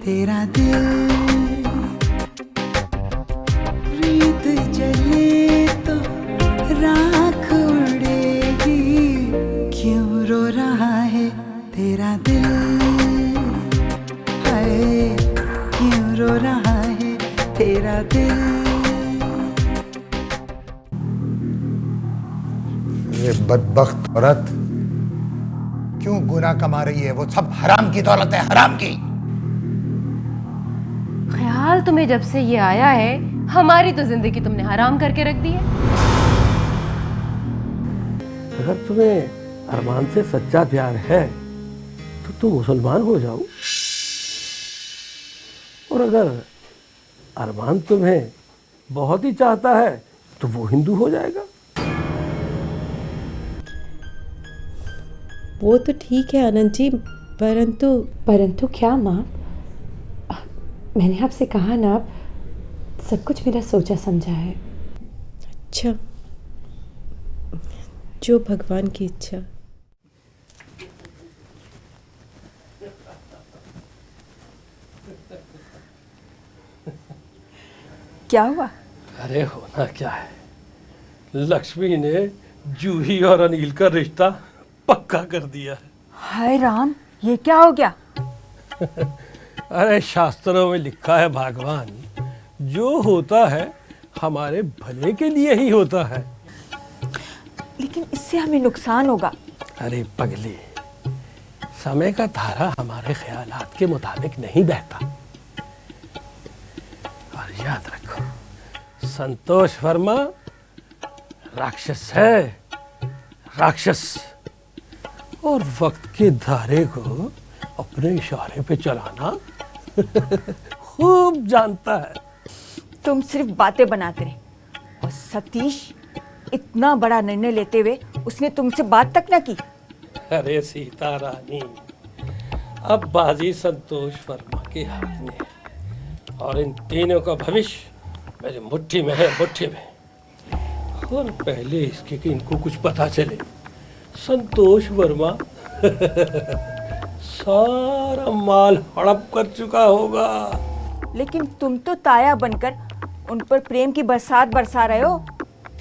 तेरा दिल, प्रीत जले तो राख उड़ेगी, क्यों रो रहा है तेरा दिल, हाय क्यों रो रहा है तेरा दिल। ये बदबख्त औरत क्यों गुनाह कमा रही है? वो सब हराम की दौलत है, हराम की। ख्याल तुम्हें जब से ये आया है, हमारी तो जिंदगी तुमने हराम करके रख दी है। अगर तुम्हें अरमान से सच्चा प्यार है तो तुम मुसलमान हो जाओ, और अगर अरमान तुम्हें बहुत ही चाहता है तो वो हिंदू हो जाएगा। वो तो ठीक है आनंद जी, परंतु क्या माँ? मैंने आपसे कहा ना, सब कुछ मेरा सोचा समझा है। अच्छा, जो भगवान की इच्छा। क्या हुआ? अरे होना क्या है, लक्ष्मी ने जूही और अनिल का रिश्ता पक्का कर दिया है। हाय राम, ये क्या हो गया? अरे शास्त्रों में लिखा है भगवान, जो होता है हमारे भले के लिए ही होता है। लेकिन इससे हमें नुकसान होगा। अरे पगली, समय का धारा हमारे ख्यालात के मुताबिक नहीं बहता। और याद रखो, संतोष वर्मा राक्षस है, राक्षस, और वक्त के धारे को अपने इशारे पे चलाना खूब जानता है। तुम सिर्फ बातें बनाते रहे, और सतीश इतना बड़ा निर्णय लेते हुए उसने तुमसे बात तक न की। अरे सीता रानी, अब बाजी संतोष वर्मा के हाथ में है, और इन तीनों का भविष्य मेरी मुट्ठी में है, मुट्ठी में। और पहले इसके कि इनको कुछ पता चले, संतोष वर्मा सारा माल हड़प कर चुका होगा। लेकिन तुम तो ताया बनकर उन पर प्रेम की बरसात बरसा रहे हो।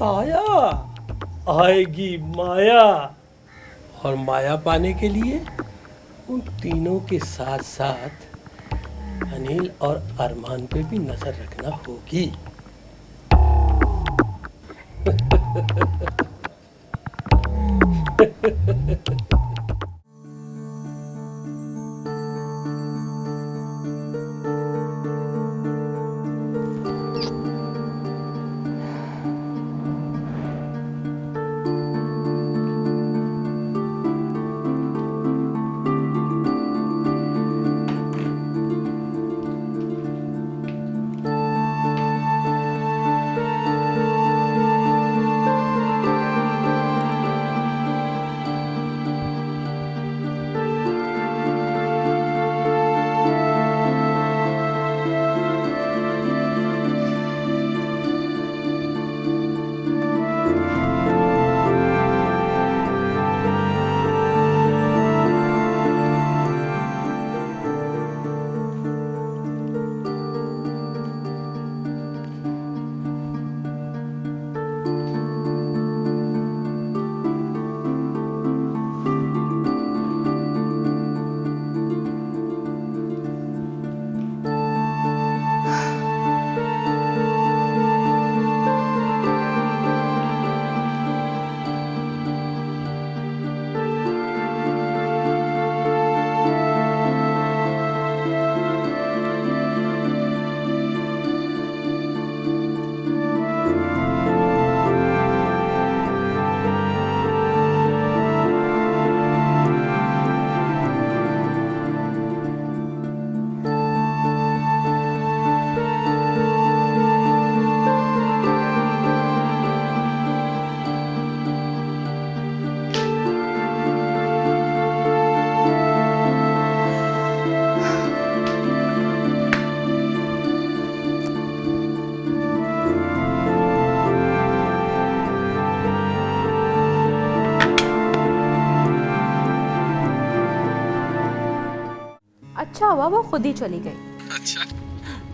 ताया आएगी माया, और माया पाने के लिए उन तीनों के साथ साथ अनिल और अरमान पे भी नजर रखना होगी। अच्छा हुआ वो खुद ही चली गई, अच्छा,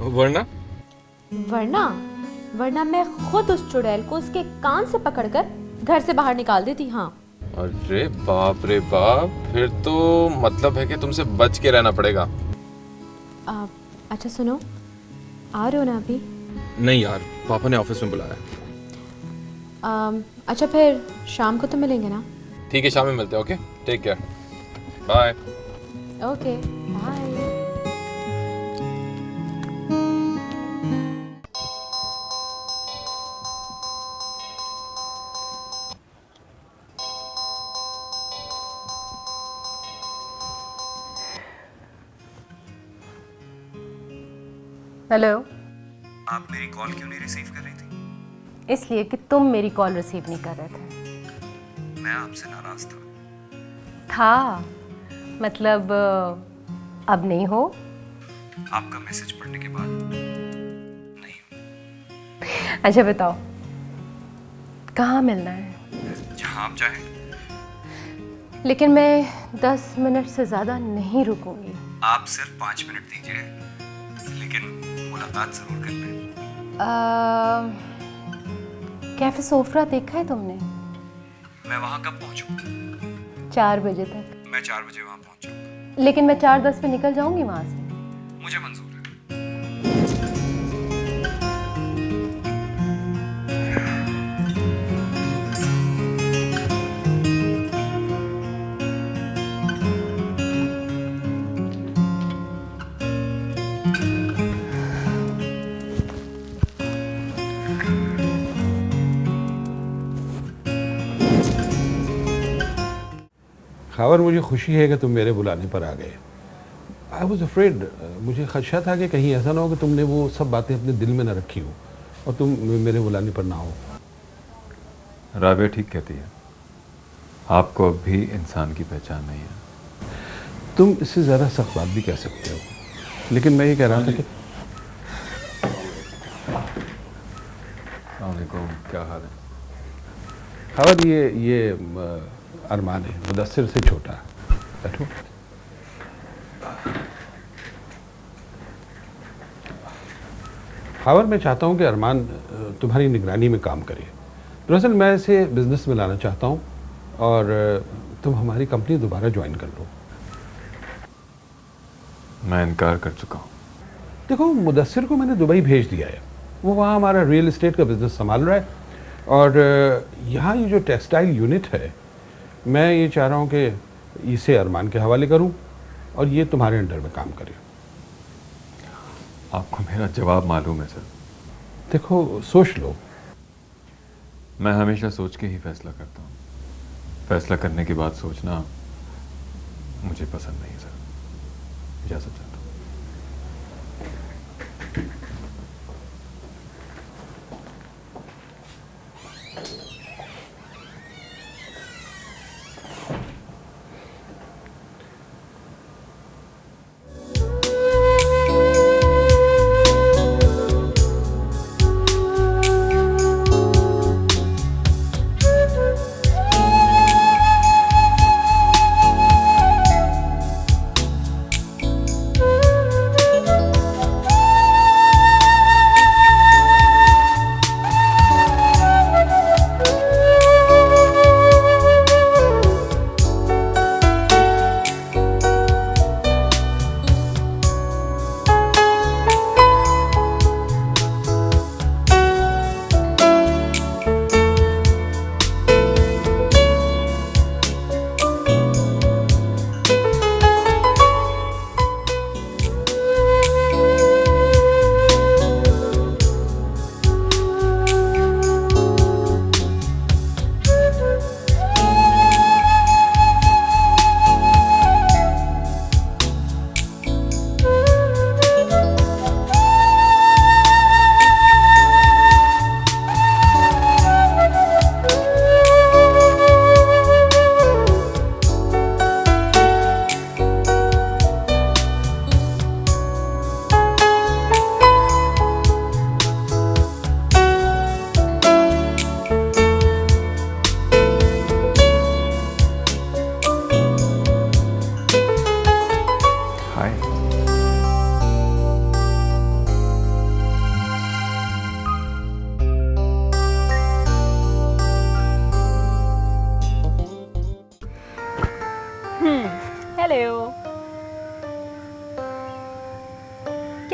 वरना? वरना मैं खुद उस चुड़ैल को उसके कान से पकड़कर घर से बाहर निकाल देती। हाँ। अरे बाप रे बाप, फिर तो मतलब है कि तुमसे बच के रहना पड़ेगा। अच्छा सुनो, आ रहे हो ना अभी? नहीं यार, पापा ने ऑफिस में बुलाया। अच्छा फिर शाम को तो मिलेंगे ना? ठीक है, शाम में मिलते हैं। Okay, take care, bye. Okay bye. Hello. आप मेरी कॉल क्यों नहीं रिसीव कर रही थी? इसलिए कि तुम मेरी कॉल रिसीव नहीं कर रहे थे। मैं आपसे नाराज था मतलब अब नहीं हो? आपका मैसेज पढ़ने के बाद नहीं हूँ। अच्छा बताओ, कहाँ मिलना है? जहाँ आप चाहें। लेकिन मैं 10 मिनट से ज़्यादा नहीं रुकूंगी। आप सिर्फ 5 मिनट दीजिए, लेकिन मुलाकात जरूर कर लें। कैफे सोफरा देखा है तुमने? मैं वहाँ कब पहुँचूँ? 4 बजे तक। मैं 4 बजे वहाँ पहुँचूँगा। लेकिन मैं 4:10 पे निकल जाऊंगी वहाँ से। मुझे मंजूर है। खबर, मुझे खुशी है कि तुम मेरे बुलाने पर आ गए। आई वॉज अफ्रेड, मुझे खदशा था कि कहीं ऐसा ना हो कि तुमने वो सब बातें अपने दिल में ना रखी हो और तुम मेरे बुलाने पर ना हो। राबिया ठीक कहती है, आपको अब भी इंसान की पहचान नहीं है। तुम इससे ज़्यादा सख्त बात भी कह सकते हो, लेकिन मैं ये कह रहा था कि वालेकुम, क्या हाल है? खबर, ये अरमान है, मुदस्सिर से छोटा। बैठो। खबर, मैं चाहता हूँ कि अरमान तुम्हारी निगरानी में काम करे। दरअसल मैं इसे बिजनेस में लाना चाहता हूँ और तुम हमारी कंपनी दोबारा ज्वाइन कर लो। मैं इनकार कर चुका हूँ। देखो, मुदस्सिर को मैंने दुबई भेज दिया है, वो वहाँ हमारा रियल एस्टेट का बिजनेस संभाल रहा है और यहाँ ये जो टेक्सटाइल यूनिट है, मैं ये चाह रहा हूँ कि इसे अरमान के हवाले करूँ और ये तुम्हारे अंडर में काम करे। आपको मेरा जवाब मालूम है सर। देखो, सोच लो। मैं हमेशा सोच के ही फैसला करता हूँ। फैसला करने के बाद सोचना मुझे पसंद नहीं सर। इजाज़त चाहता हूँ।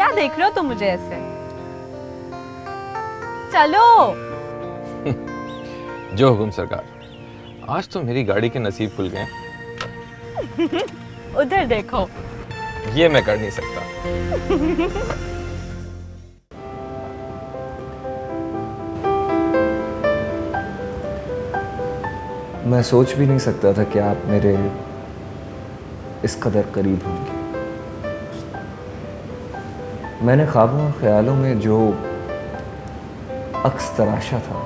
क्या देख रहे हो तुम मुझे ऐसे? चलो। जो हुकुम सरकार। आज तो मेरी गाड़ी के नसीब खुल गए। उधर देखो। ये मैं कर नहीं सकता। मैं सोच भी नहीं सकता था कि आप मेरे इस कदर करीब होंगे। मैंने ख्वाबों और ख्यालों में जो अक्स तराशा था,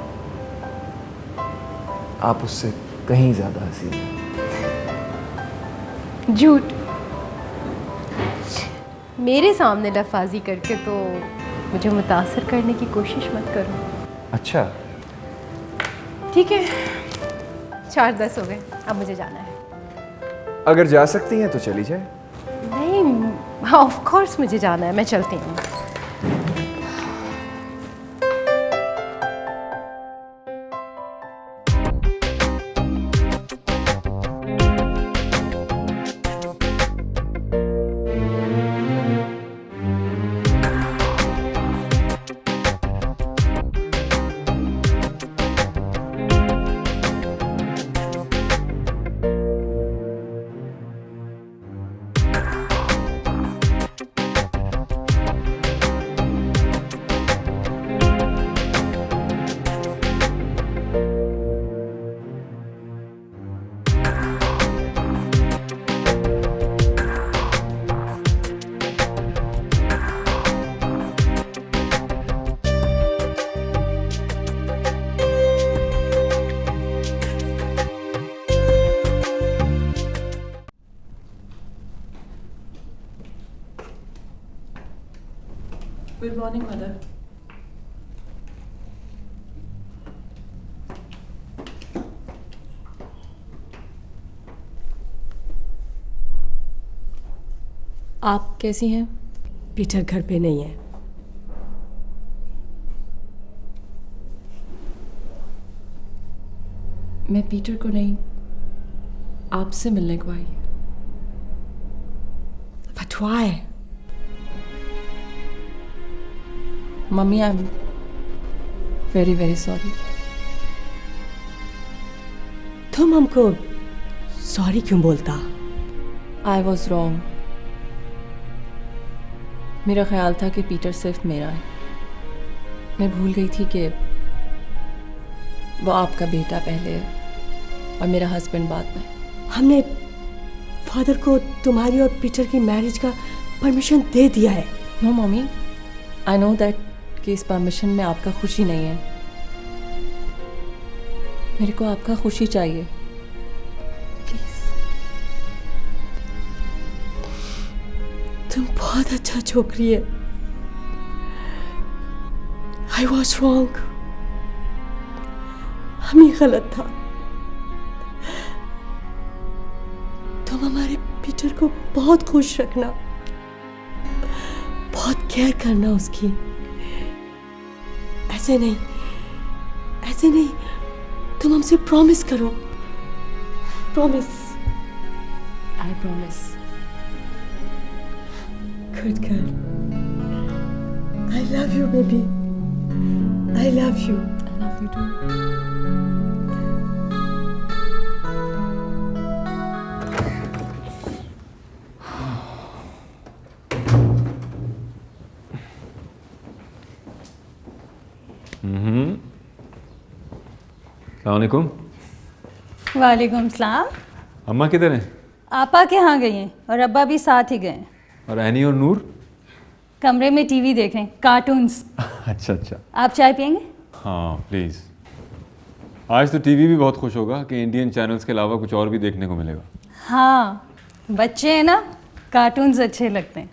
आप उससे कहीं ज्यादा हसीन हैं। झूठ। मेरे सामने लफाजी करके तो मुझे मुतासर करने की कोशिश मत करो। अच्छा, ठीक है, 4:10 हो गए, अब मुझे जाना है। अगर जा सकती हैं तो चली जाए। नहीं, ऑफ कोर्स मुझे जाना है, मैं चलती हूँ। Good morning mother. आप कैसी हैं? पीटर घर पे नहीं है। मैं पीटर को नहीं, आपसे मिलने को आई। But why? Mummy, I am very very sorry. तुम हमको सॉरी क्यों बोलता? I was wrong. मेरा ख्याल था कि पीटर सिर्फ मेरा है। मैं भूल गई थी कि वो आपका बेटा पहले है और मेरा हस्बैंड बाद में। हमने फादर को तुम्हारी और पीटर की मैरिज का परमिशन दे दिया है। No mummy, I know that कि इस परमिशन में आपका खुशी नहीं है। मेरे को आपका खुशी चाहिए, प्लीज। तुम बहुत अच्छा छोकरी है। I was wrong. हम ही गलत था। तुम हमारे पीटर को बहुत खुश रखना, बहुत केयर करना उसकी। ऐसे नहीं, ऐसे नहीं। तुम हमसे प्रॉमिस करो। Promise. I promise. Good girl. I love you baby. I love you. I love you too. अस्सलामुअलैकुम। वालेकुम सलाम। अम्मा किधर हैं? आपा के यहाँ गई हैं और अब्बा भी साथ ही गए। और एनी और नूर? कमरे में टीवी देख रहे हैं, कार्टून्स। अच्छा अच्छा। आप चाय पियेंगे? हाँ प्लीज़। आज तो टीवी भी बहुत खुश होगा कि इंडियन चैनल्स के अलावा कुछ और भी देखने को मिलेगा। हाँ, बच्चे हैं ना, कार्टून्स अच्छे लगते हैं।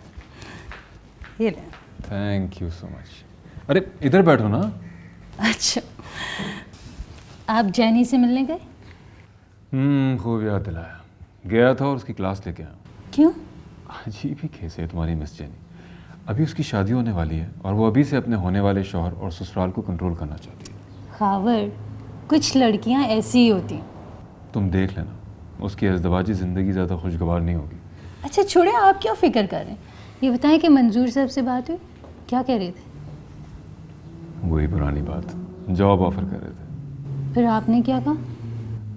ये ले। Thank you so much. अरे इधर बैठो ना। अच्छा, आप जैनी से मिलने गए? खूब याद दिलाया। गया था और उसकी क्लास लेके आया। क्यों? अजीब ही केस है तुम्हारी मिस जेनी। अभी उसकी शादी होने वाली है और वो अभी से अपने होने वाले शौहर और ससुराल को कंट्रोल करना चाहती है। खावर, कुछ लड़कियां ऐसी ही होती हैं। तुम देख लेना, उसकी अज़दवाजी ज़िंदगी ज़्यादा खुशगवार नहीं होगी। अच्छा छोड़े, आप क्यों फिक्र कर रहे हैं? ये बताएं कि मंजूर साहब से बात हुई, क्या कह रहे थे? वही पुरानी बात, जॉब ऑफर कर रहे थे। फिर आपने क्या कहा?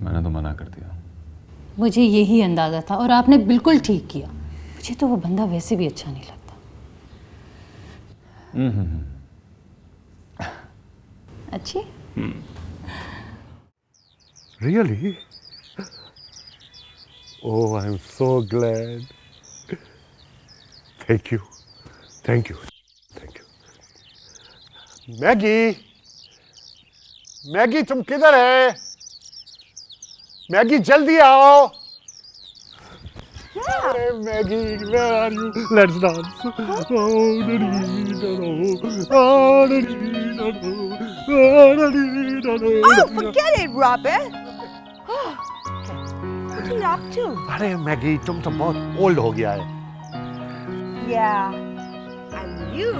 मैंने तो मना कर दिया। मुझे यही अंदाज़ा था और आपने बिल्कुल ठीक किया। मुझे तो वो बंदा वैसे भी अच्छा नहीं लगता। अच्छी? Really? Oh, I'm so glad. Thank you. Thank you. Thank you. Maggi, Maggi तुम किधर है? मैगी जल्दी आओ। अरे Maggi, where are you? Let's dance. Oh, forget it, Robert. What are you up to? अरे मैगी, तुम तो बहुत ओल्ड हो गया है। Yeah, and you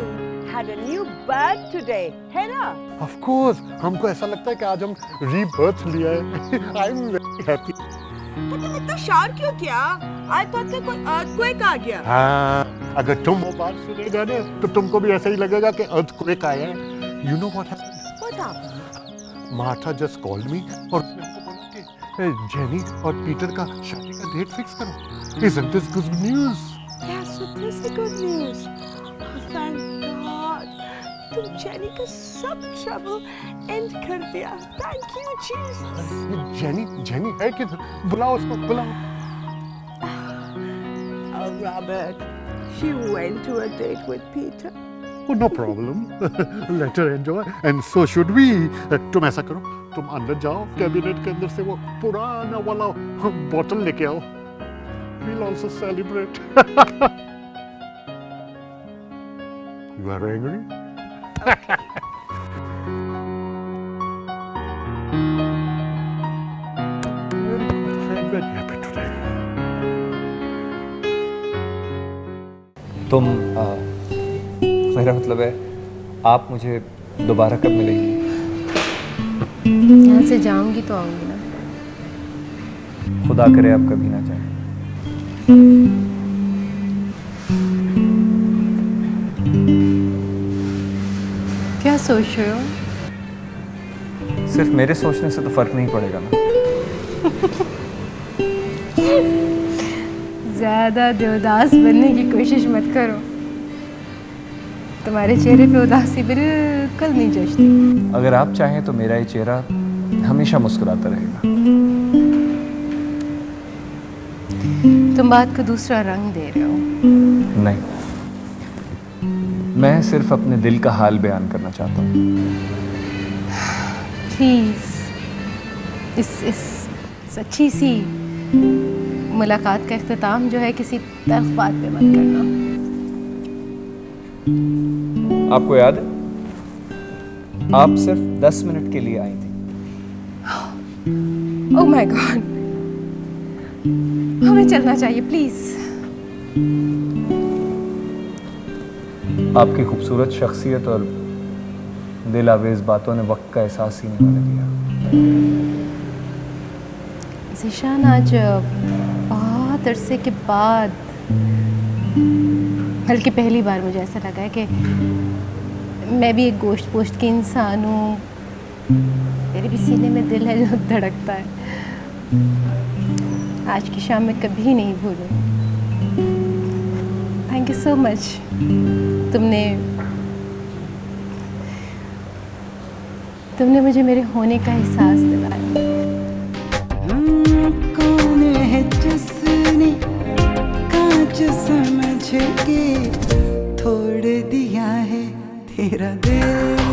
had a new birth today, है ना? Of course, हमको ऐसा लगता है कि आज हम rebirth लिया है। I'm very happy. तो तुम इतना शार क्यों किया? I thought कि कोई earthquake आ गया। हाँ, अगर तुम वो बात सुनेगा ना, तो तुमको भी ऐसा ही लगेगा कि earthquake आया है। You know what happened? What happened? Martha just called me और उसने हमको बोला कि जेनी और पीटर का शादी का डेट फिक्स करो। Isn't this good news? Yes, it is the good news. Oh, thank God. तुम जेनी का सब trouble end कर दिया। Thank you, Jesus. जेनी है किधर? बुलाओ उसको, बुलाओ। Oh, Robert, she went to a date with Peter. Oh, no problem. Let her enjoy, and so should we. तुम ऐसा करो, तुम अंदर जाओ, कैबिनेट के अंदर से वो पुराना वाला बोतल लेके आओ। We'll also celebrate. You are angry? I'm very happy today. तुम मेरा मतलब है, आप मुझे दोबारा कब मिलेंगी? यहाँ से जाऊंगी तो आऊंगी ना। खुदा करे आप कभी ना जाएं। क्या सोच रहे हो? सिर्फ मेरे सोचने से तो फर्क नहीं पड़ेगा ना। ज्यादा देवदास बनने की कोशिश मत करो, तुम्हारे चेहरे पे उदासी बिल्कुल नहीं जचती। अगर आप चाहें तो मेरा ये चेहरा हमेशा मुस्कुराता रहेगा। तुम बात को दूसरा रंग दे रहे हो। नहीं, मैं सिर्फ अपने दिल का हाल बयान करना चाहता हूँ। प्लीज इस सच्ची सी मुलाकात का इख्तिताम जो है किसी तल्ख बात पे मत करना। आपको याद है, आप सिर्फ 10 मिनट के लिए आई थी। ओह माय गॉड, हमें चलना चाहिए प्लीज। आपकी खूबसूरत शख्सियत और दिल आवेज बातों ने वक्त का एहसास ही नहीं होने दिया। ज़ीशान, आज बहुत अरसे के बाद, बल्कि पहली बार मुझे ऐसा लगा है कि मैं भी एक गोश्त पोश्त की इंसान हूँ। मेरे भी सीने में दिल है जो धड़कता है। आज की शाम मैं कभी नहीं भूलूँ। Thank you so much. तुमने मुझे मेरे होने का एहसास दिलाया। कौन है जिसने कांच समझ के तोड़ दिया है तेरा दिल।